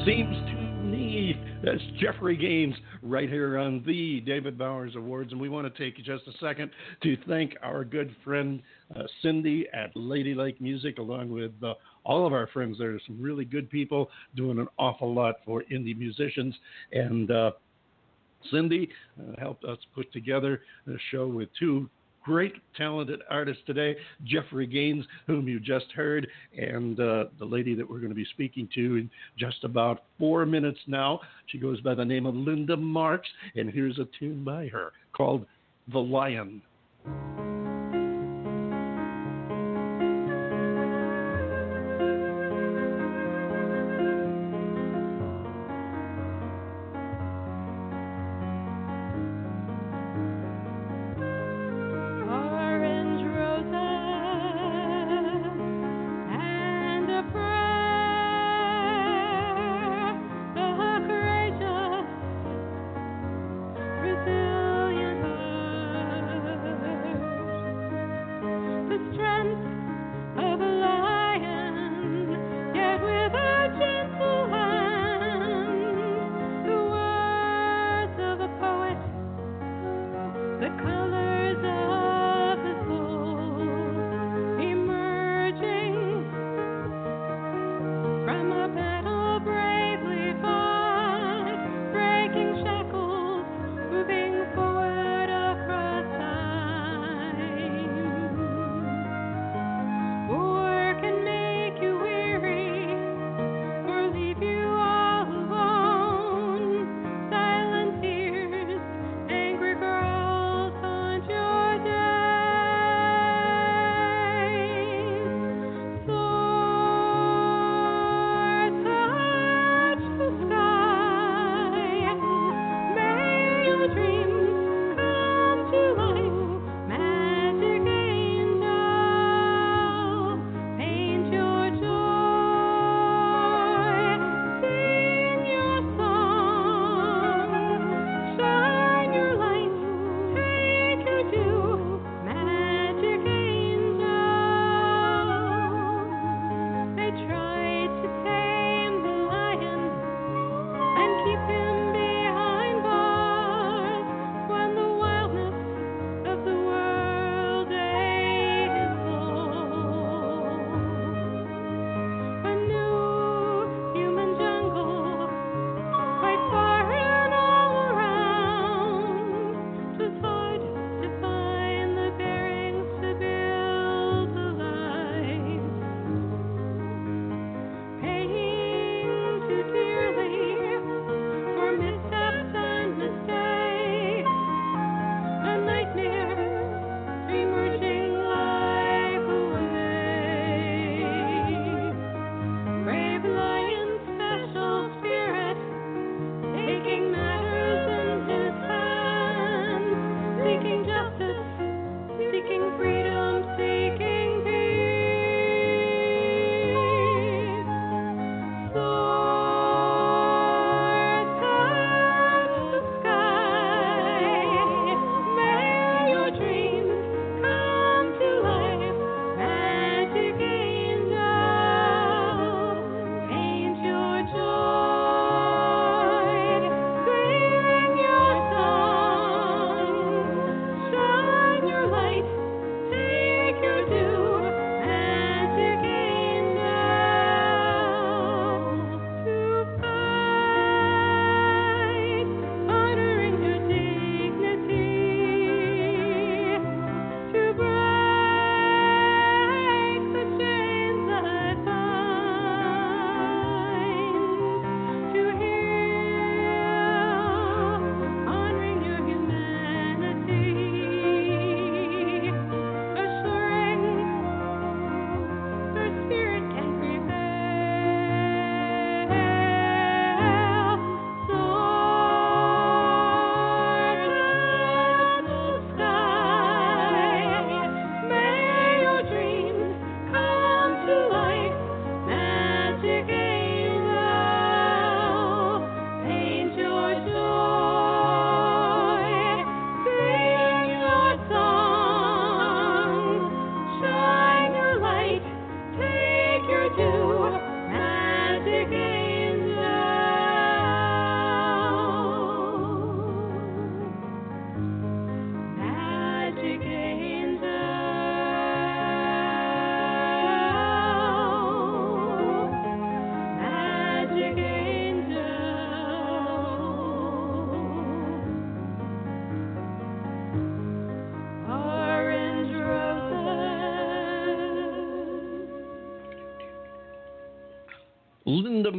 Seems to me that's Jeffrey Gaines right here on the David Bowers Awards. And we want to take just a second to thank our good friend Cindy at Ladylike Music, along with all of our friends there. Some really good people doing an awful lot for indie musicians. And Cindy helped us put together a show with two great talented artists today, Jeffrey Gaines, whom you just heard, and the lady that we're going to be speaking to in just about 4 minutes now. She goes by the name of Linda Marks, and here's a tune by her called The Lion.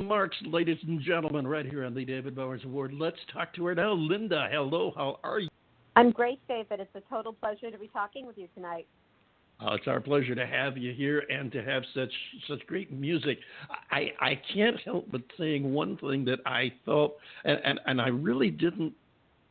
marks, ladies and gentlemen, right here on the David Bowers Award. Let's talk to her now. Linda, hello, how are you? I'm great, David. It's a total pleasure to be talking with you tonight. It's our pleasure to have you here and to have such great music. I can't help but saying one thing that I felt, and I really didn't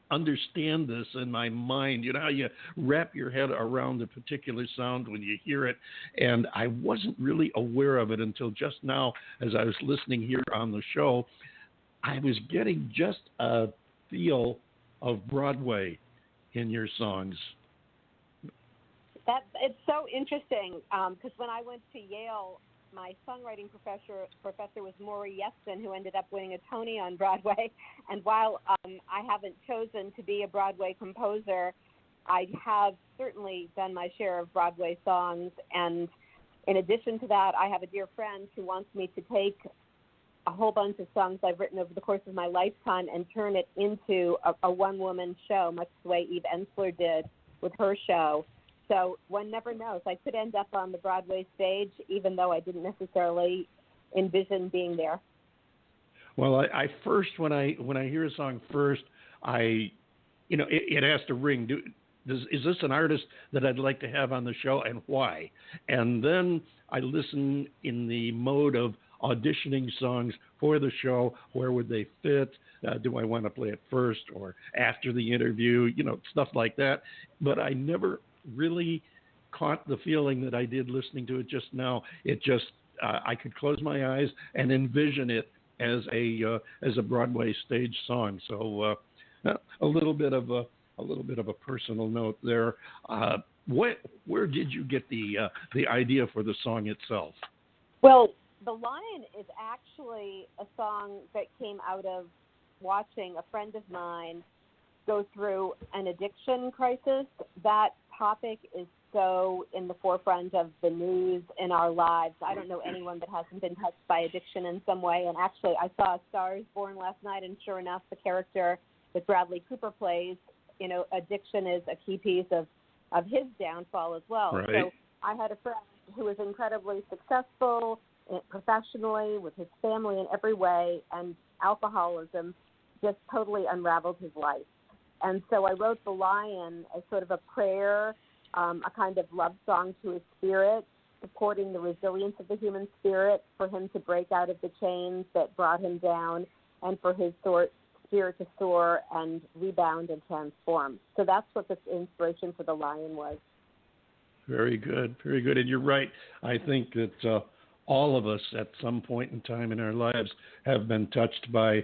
understand this in my mind. You know how you wrap your head around a particular sound when you hear it, and I wasn't really aware of it until just now as I was listening here on the show. I was getting just a feel of Broadway in your songs. It's so interesting because when I went to Yale, my songwriting professor was Maury Yeston, who ended up winning a Tony on Broadway. And while I haven't chosen to be a Broadway composer, I have certainly done my share of Broadway songs. And in addition to that, I have a dear friend who wants me to take a whole bunch of songs I've written over the course of my lifetime and turn it into a one-woman show, much the way Eve Ensler did with her show. So one never knows. I could end up on the Broadway stage, even though I didn't necessarily envision being there. Well, I first, when I hear a song first, it has to ring. Is this an artist that I'd like to have on the show, and why? And then I listen in the mode of auditioning songs for the show. Where would they fit? Do I want to play it first or after the interview? Stuff like that. But I never really caught the feeling that I did listening to it just now. It just I could close my eyes and envision it as a Broadway stage song. So a little bit of a personal note there. Where did you get the idea for the song itself? Well, The Lion is actually a song that came out of watching a friend of mine go through an addiction crisis. That topic is so in the forefront of the news in our lives. I don't know anyone that hasn't been touched by addiction in some way. And actually, I saw A Star is Born last night, and sure enough, the character that Bradley Cooper plays, addiction is a key piece of his downfall as well. Right. So I had a friend who was incredibly successful professionally, with his family in every way, and alcoholism just totally unraveled his life. And so I wrote The Lion as sort of a prayer, a kind of love song to his spirit, supporting the resilience of the human spirit, for him to break out of the chains that brought him down, and for his spirit to soar and rebound and transform. So that's what the inspiration for The Lion was. Very good, very good. And you're right. I think that all of us at some point in time in our lives have been touched by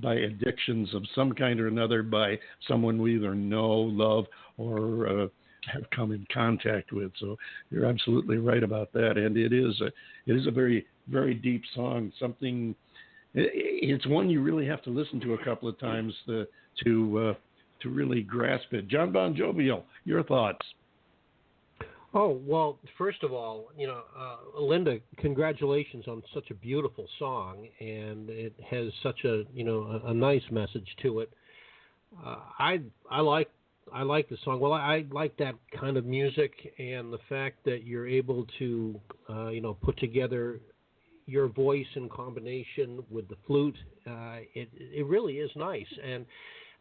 addictions of some kind or another, by someone we either know, love, or have come in contact with. So you're absolutely right about that. And it is a very, very deep song. It's one you really have to listen to a couple of times to really grasp it. John Bon Jovial, your thoughts? Oh, well, first of all, Linda, congratulations on such a beautiful song, and it has such a nice message to it. I like the song. Well, I like that kind of music, and the fact that you're able to, put together your voice in combination with the flute. It really is nice. And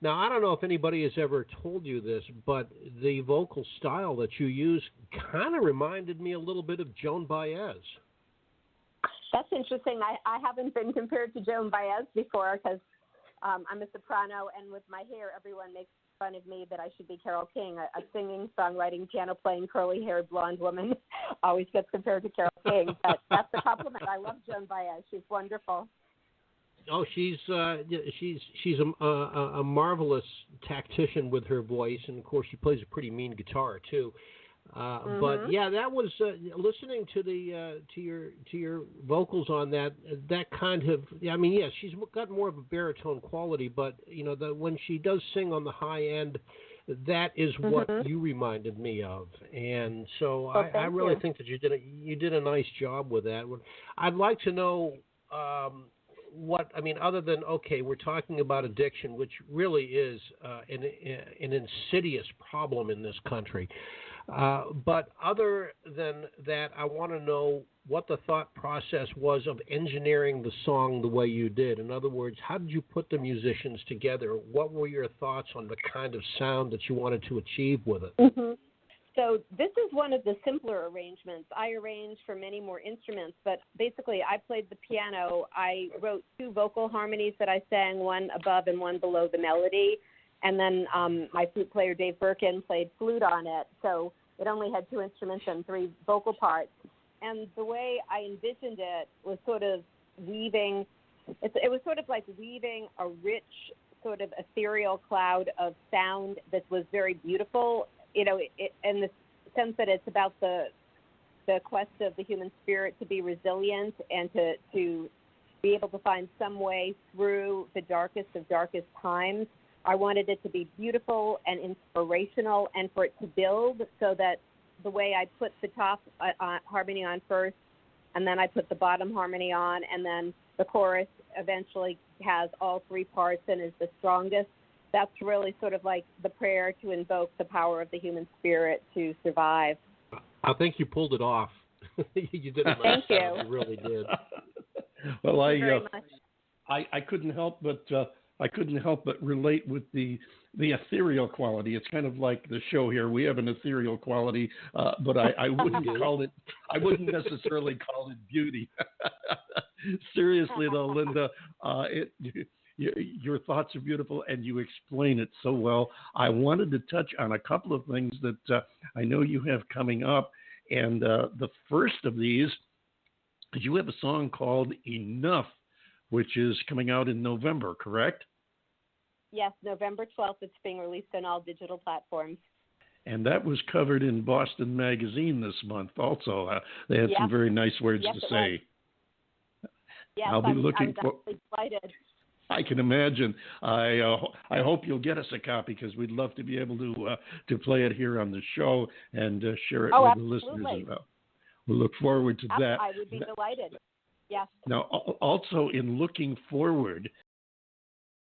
now, I don't know if anybody has ever told you this, but the vocal style that you use kind of reminded me a little bit of Joan Baez. That's interesting. I haven't been compared to Joan Baez before because I'm a soprano, and with my hair, everyone makes fun of me that I should be Carole King. A singing, songwriting, piano-playing, curly-haired blonde woman always gets compared to Carole King. But that's a compliment. I love Joan Baez. She's wonderful. Oh, she's a marvelous tactician with her voice, and of course she plays a pretty mean guitar too. But yeah, that was listening to your vocals on that kind of. I mean, yes, she's got more of a baritone quality, but when she does sing on the high end, that is what you reminded me of, and so I really think that you did a nice job with that. I'd like to know. Other than, we're talking about addiction, which really is an insidious problem in this country. But other than that, I want to know what the thought process was of engineering the song the way you did. In other words, how did you put the musicians together? What were your thoughts on the kind of sound that you wanted to achieve with it? Mm-hmm. So this is one of the simpler arrangements. I arranged for many more instruments, but basically I played the piano. I wrote 2 vocal harmonies that I sang, one above and one below the melody. And then my flute player, Dave Birkin, played flute on it. So it only had 2 instruments and 3 vocal parts. And the way I envisioned it was sort of weaving, it was sort of like weaving a rich sort of ethereal cloud of sound that was very beautiful, you know, in the sense that it's about the quest of the human spirit to be resilient and to be able to find some way through the darkest of darkest times. I wanted it to be beautiful and inspirational and for it to build, so that the way I put the top harmony on first, and then I put the bottom harmony on, and then the chorus eventually has all 3 parts and is the strongest. That's really sort of like the prayer to invoke the power of the human spirit to survive. I think you pulled it off. You did it. Thank you. You really did. Well, Thank you very much. I couldn't help but relate with the ethereal quality. It's kind of like the show here. We have an ethereal quality, but I wouldn't call it. I wouldn't necessarily call it beauty. Seriously though, Linda, your thoughts are beautiful, and you explain it so well. I wanted to touch on a couple of things that I know you have coming up, and the first of these is you have a song called Enough, which is coming out in November, correct? Yes, November 12th. It's being released on all digital platforms. And that was covered in Boston Magazine this month also. They had some very nice words to say. Yes, I'll be looking I'm delighted. I can imagine. I hope you'll get us a copy, because we'd love to be able to play it here on the show and share it with the listeners as well. We'll look forward to that. I would be delighted. Yes. Now, also in looking forward,